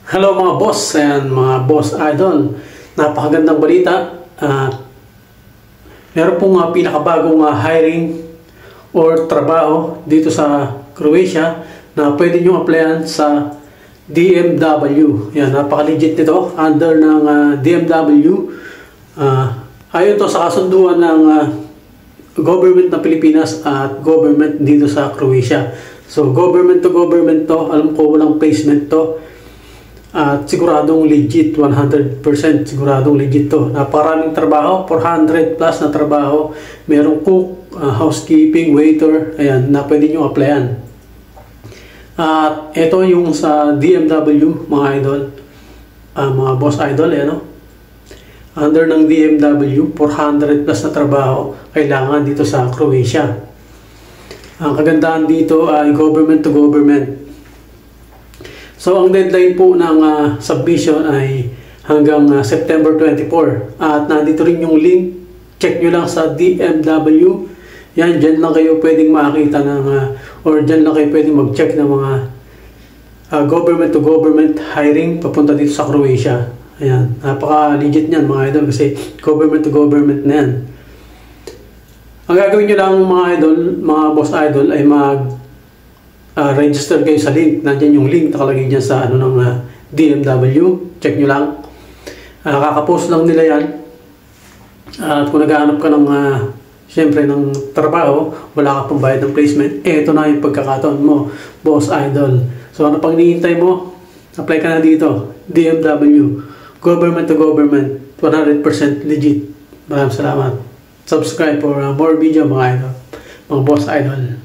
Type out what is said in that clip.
Hello mga boss and mga boss idol. Napakagandang balita. Meron pong pinakabagong hiring or trabaho dito sa Croatia na pwede nyo applyan sa DMW. Yan, napaka-legit nito. Under ng DMW. Ayon to sa kasunduan ng government ng Pilipinas at government dito sa Croatia. So government to, alam ko walang placement to. At siguradong legit, 100% siguradong legit to. Napakaraming trabaho, 400 plus na trabaho. Merong cook, housekeeping, waiter, ayan, na pwede nyo applyan. At ito yung sa DMW, mga idol, mga boss idol, ano? Under ng DMW, 400 plus na trabaho kailangan dito sa Croatia. Ang kagandahan dito ay government to government. So, ang deadline po ng submission ay hanggang September 24. At nandito rin yung link. Check nyo lang sa DMW. Yan, dyan lang kayo pwedeng makakita ng, or dyan lang kayo pwedeng mag-check ng mga government to government hiring papunta dito sa Croatia. Ayan, napaka-legit niyan mga idol kasi government to government na yan. Ang gagawin nyo lang mga idol, mga boss idol ay register kayo sa link. Nandiyan yung link nakalagay dyan sa ano ng DMW. Check nyo lang. Kakapost lang nila yan. At kung naghahanap ka ng syempre ng trabaho, wala ka pang bayad ng placement, eto na yung pagkakataon mo, boss idol. So ano pang hinihintay mo? Apply ka na dito. DMW. Government to government. 100% legit. Maraming salamat. Subscribe for more video mga idol. Mga boss idol.